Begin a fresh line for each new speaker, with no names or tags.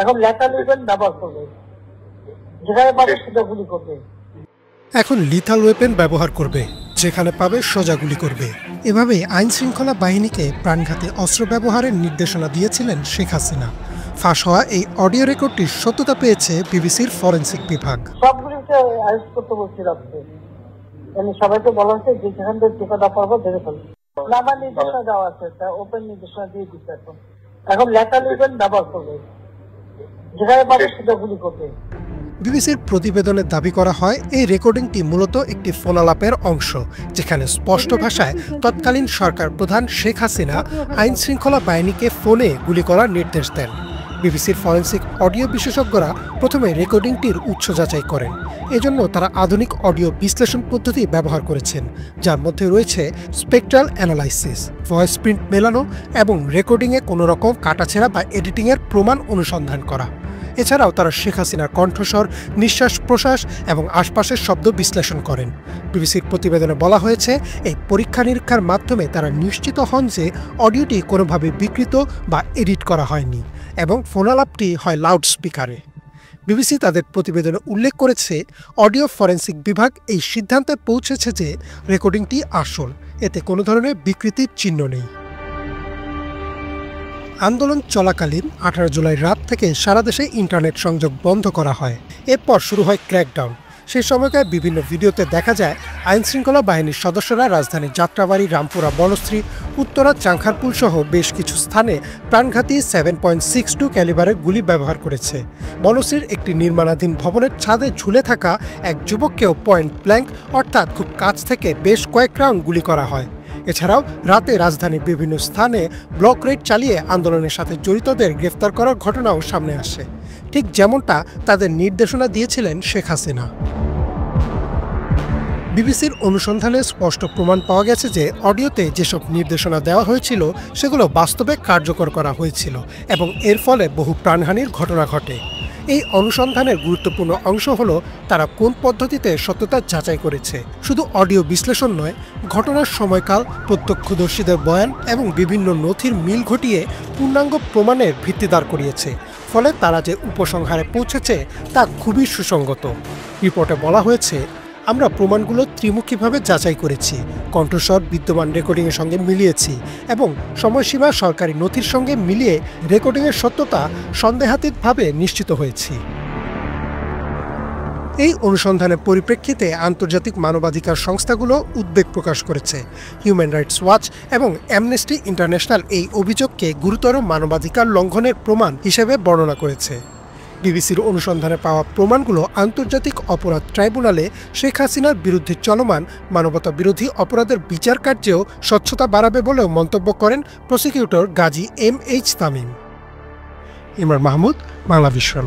এখন লেটাল ওয়েপন ব্যবহার করবে, যেখানে পাবে সেটা গুলি করবে।
এখন লিথাল ওয়েপন ব্যবহার করবে, যেখানে পাবে সোজা গুলি করবে। এভাবেই আইন শৃঙ্খলা বাহিনীকে প্রাণঘাতী অস্ত্র ব্যবহারের নির্দেশনা দিয়েছিলেন শেখ হাসিনা। ফাঁস হওয়া এই অডিও রেকর্ডটির সত্যতা পেয়েছে বিবিসির ফরেনসিক বিভাগ।
সবগুলিকে অ্যারেস্ট করতে বলছি রাখতে, মানে সবাইকে বলা হচ্ছে যে যেখান থেকে টিকাটা পারবো ধরে ফেলবে। আমার নির্দেশনা দেওয়া আছে, ওপেন নির্দেশনা দিয়ে দিচ্ছে। এখন লেটাল ওয়েপন ব্যবহার করবে, যেখানে পাবে সেটা গুলি করবে।
বিবিসির প্রতিবেদনে দাবি করা হয় এই রেকর্ডিংটি মূলত একটি ফোনালাপের অংশ, যেখানে স্পষ্ট ভাষায় তৎকালীন সরকার প্রধান শেখ হাসিনা আইন শৃঙ্খলা বাহিনীকে ফোনে গুলি করার নির্দেশ দেন। বিবিসির ফরেনসিক অডিও বিশেষজ্ঞরা প্রথমে রেকর্ডিংটির উৎস যাচাই করেন। এজন্য তারা আধুনিক অডিও বিশ্লেষণ পদ্ধতি ব্যবহার করেছেন, যার মধ্যে রয়েছে স্পেকট্রাল অ্যানালাইসিস, ভয়েস প্রিন্ট মেলানো এবং রেকর্ডিংয়ে কোনো রকম কাটাছেঁড়া বা এডিটিংয়ের প্রমাণ অনুসন্ধান করা। এছাড়াও তারা শেখ হাসিনার কণ্ঠস্বর, নিঃশ্বাস প্রশ্বাস এবং আশপাশের শব্দ বিশ্লেষণ করেন। বিবিসির প্রতিবেদনে বলা হয়েছে, এই পরীক্ষা নিরীক্ষার মাধ্যমে তারা নিশ্চিত হন যে অডিওটি কোনোভাবে বিকৃত বা এডিট করা হয়নি এবং ফোনালাপটি হয় লাউড স্পিকারে। বিবিসি তাদের প্রতিবেদনে উল্লেখ করেছে, অডিও ফরেনসিক বিভাগ এই সিদ্ধান্তে পৌঁছেছে যে রেকর্ডিংটি আসল, এতে কোনো ধরনের বিকৃতির চিহ্ন নেই। আন্দোলন চলাকালীন 18 জুলাই রাত থেকে সারা দেশে ইন্টারনেট সংযোগ বন্ধ করা হয়। এরপর শুরু হয় ক্র্যাকডাউন। সেই সময়কার বিভিন্ন ভিডিওতে দেখা যায় আইনশৃঙ্খলা বাহিনীর সদস্যরা রাজধানীর যাত্রাবাড়ি, রামপুরা, বনশ্রী, উত্তরা, চাংখারপুল সহ বেশ কিছু স্থানে প্রাণঘাতী 7.62 ক্যালিবারের গুলি ব্যবহার করেছে। বনশ্রীর একটি নির্মাণাধীন ভবনের ছাদে ঝুলে থাকা এক যুবককেও পয়েন্ট ব্ল্যাঙ্ক অর্থাৎ খুব কাছ থেকে বেশ কয়েক রাউন্ড গুলি করা হয়। এছাড়াও রাতে রাজধানীর বিভিন্ন স্থানে ব্লক রেড চালিয়ে আন্দোলনের সাথে জড়িতদের গ্রেফতার করার ঘটনাও সামনে আসে, ঠিক যেমনটা তাদের নির্দেশনা দিয়েছিলেন শেখ হাসিনা। বিবিসির অনুসন্ধানে স্পষ্ট প্রমাণ পাওয়া গেছে যে অডিওতে যেসব নির্দেশনা দেওয়া হয়েছিল সেগুলো বাস্তবে কার্যকর করা হয়েছিল এবং এর ফলে বহু প্রাণহানির ঘটনা ঘটে। এই অনুসন্ধানের গুরুত্বপূর্ণ অংশ হলো তারা কোন পদ্ধতিতে সত্যতা যাচাই করেছে। শুধু অডিও বিশ্লেষণ নয়, ঘটনার সময়কাল, প্রত্যক্ষদর্শীদের বয়ান এবং বিভিন্ন নথির মিল ঘটিয়ে পূর্ণাঙ্গ প্রমাণের ভিত্তি দাঁড় করিয়েছে। ফলে তারা যে উপসংহারে পৌঁছেছে তা খুবই সুসংগত। রিপোর্টে বলা হয়েছে, আমরা প্রমাণগুলো ত্রিমুখীভাবে যাচাই করেছি, কণ্ঠস্বর বিদ্যমান রেকর্ডিংয়ের সঙ্গে মিলিয়েছি এবং সময়সীমা সরকারি নথির সঙ্গে মিলিয়ে রেকর্ডিংয়ের সত্যতা সন্দেহাতীতভাবে নিশ্চিত হয়েছি। এই অনুসন্ধানের পরিপ্রেক্ষিতে আন্তর্জাতিক মানবাধিকার সংস্থাগুলো উদ্বেগ প্রকাশ করেছে। হিউম্যান রাইটস ওয়াচ এবং অ্যামনেস্টি ইন্টারন্যাশনাল এই অভিযোগকে গুরুতর মানবাধিকার লঙ্ঘনের প্রমাণ হিসেবে বর্ণনা করেছে। বিবিসির অনুসন্ধানে পাওয়া প্রমাণগুলো আন্তর্জাতিক অপরাধ ট্রাইব্যুনালে শেখ হাসিনার বিরুদ্ধে চলমান মানবতা বিরোধী অপরাধের বিচার কার্যেও স্বচ্ছতা বাড়াবে বলেও মন্তব্য করেন prosecutor Gazi MH Tamim. Imran Mahmud, Bangla vision.